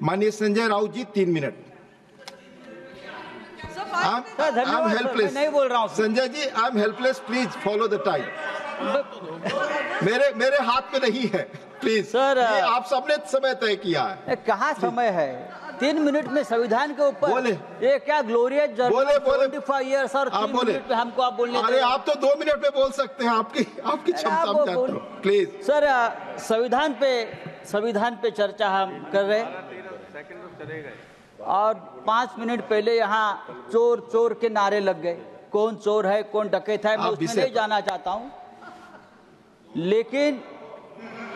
माननीय संजय राउत जी 3 minute. I'm helpless. नहीं बोल रहा हूँ Sanjay ji, I'm helpless. Please follow the time. मेरे हाथ में नहीं है, प्लीज सर। ये आप सबने समय तय किया है। कहाँ समय है? 3 मिनट में संविधान के ऊपर बोले। ये क्या ग्लोरियस जर्नी? बोले 25 ईयर्स सर, 3 मिनट में हमको आप बोलने? अरे आप तो 2 मिनट में बोल सकते हैं, आपकी क्षमता हम जानते हो। प्लीज सर, संविधान पे चर्चा हम कर रहे हैं और 5 मिनट पहले यहाँ चोर चोर के नारे लग गए। कौन चोर है, कौन डकैत है, मैं उसमें नहीं जाना चाहता हूँ, लेकिन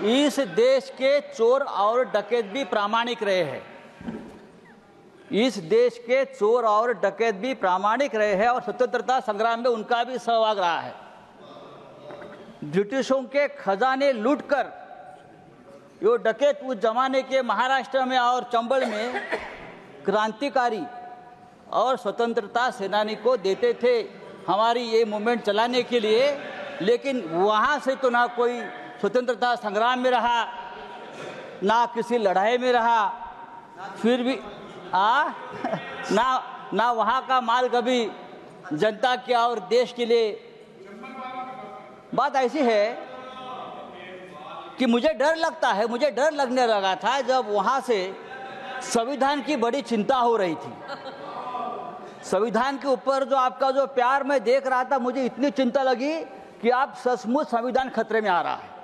इस देश के चोर और डकैत भी प्रामाणिक रहे हैं। इस देश के चोर और डकैत भी प्रामाणिक रहे हैं और स्वतंत्रता संग्राम में उनका भी सहभाग रहा है। ब्रिटिशों के खजाने लूटकर यो डकैत उस जमाने के महाराष्ट्र में और चंबल में क्रांतिकारी और स्वतंत्रता सेनानी को देते थे हमारी ये मूवमेंट चलाने के लिए, लेकिन वहाँ से तो ना कोई स्वतंत्रता संग्राम में रहा, ना किसी लड़ाई में रहा, फिर भी ना वहाँ का माल कभी जनता के और देश के लिए। बात ऐसी है कि मुझे डर लगता है, मुझे डर लगने लगा था जब वहाँ से संविधान की बड़ी चिंता हो रही थी। संविधान के ऊपर जो आपका जो प्यार मैं देख रहा था, मुझे इतनी चिंता लगी कि आप सचमुच संविधान खतरे में आ रहा है।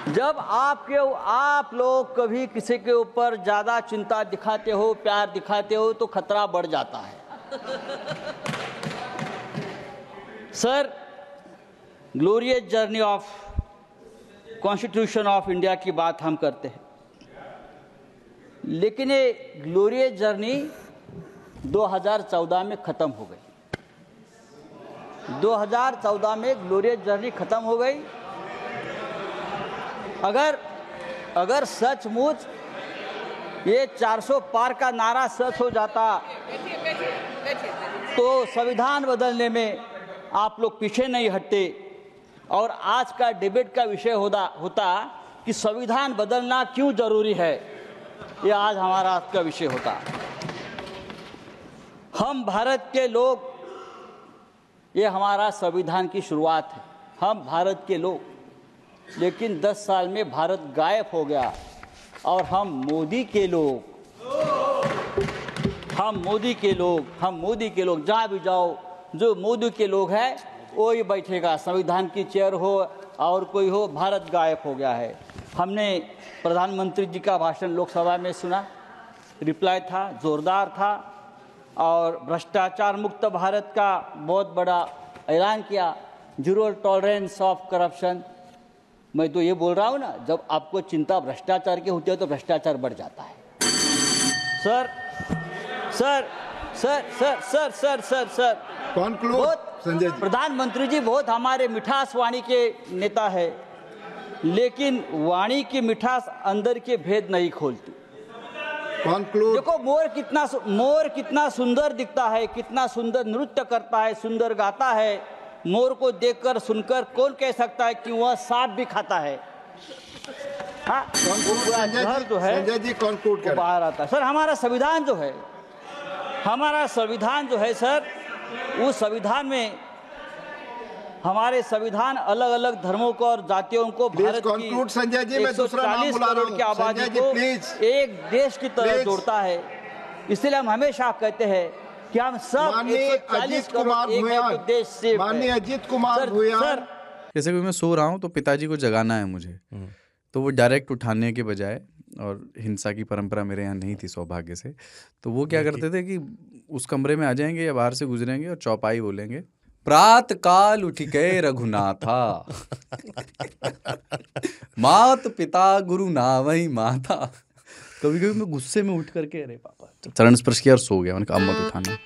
जब आप लोग कभी किसी के ऊपर ज्यादा चिंता दिखाते हो, प्यार दिखाते हो, तो खतरा बढ़ जाता है। Sir, glorious journey of constitution of India की बात हम करते हैं, लेकिन ये ग्लोरियस जर्नी 2014 में खत्म हो गई। 2014 में ग्लोरियस जर्नी खत्म हो गई। अगर सचमुच ये 400 पार का नारा सच हो जाता तो संविधान बदलने में आप लोग पीछे नहीं हटते और आज का डिबेट का विषय होता कि संविधान बदलना क्यों जरूरी है, ये आज हमारा आज का विषय होता। हम भारत के लोग, ये हमारा संविधान की शुरुआत है, हम भारत के लोग, लेकिन 10 साल में भारत गायब हो गया और हम मोदी के लोग, जहाँ भी जाओ जो मोदी के लोग हैं वही बैठेगा, संविधान की चेयर हो और कोई हो, भारत गायब हो गया है। हमने प्रधानमंत्री जी का भाषण लोकसभा में सुना, रिप्लाई था, जोरदार था और भ्रष्टाचार मुक्त भारत का बहुत बड़ा ऐलान किया, 0 टॉलरेंस ऑफ करप्शन। मैं तो ये बोल रहा हूँ ना, जब आपको चिंता भ्रष्टाचार की होती है तो भ्रष्टाचार बढ़ जाता है। सर संजय जी, प्रधानमंत्री जी बहुत हमारे मिठास वाणी के नेता है, लेकिन वाणी की मिठास अंदर के भेद नहीं खोलती। देखो मोर कितना सुंदर दिखता है, कितना सुंदर नृत्य करता है, सुंदर गाता है। मोर को देखकर सुनकर कौन कह सकता है कि वह सांप भी खाता है? जो है संजय जी कंक्लूड कर बाहर आता है। सर, हमारा संविधान जो है सर, उस संविधान में हमारे संविधान अलग अलग धर्मों को और जातियों को, भारत की संजय जी, मैं दूसरा नाम बुला रहा हूं, की आबादी को एक देश की तरह जोड़ता है। इसलिए हम हमेशा कहते हैं कि हम सब माननीय अजीत कुमार भूयान, जैसे कि मैं सो रहा हूँ तो पिताजी को जगाना है मुझे, तो वो डायरेक्ट उठाने के बजाय, और हिंसा की परंपरा मेरे यहाँ नहीं थी सौभाग्य से, तो वो क्या करते थे कि उस कमरे में आ जाएंगे या बाहर से गुजरेंगे और चौपाई बोलेंगे, प्रात काल उठ गए रघुनाथा, मात पिता गुरु नावई माता। कभी कभी मैं गुस्से में उठ करके, अरे पापा, चरण स्पर्श किया और सो गया। मैंने कहा अब मत उठाना।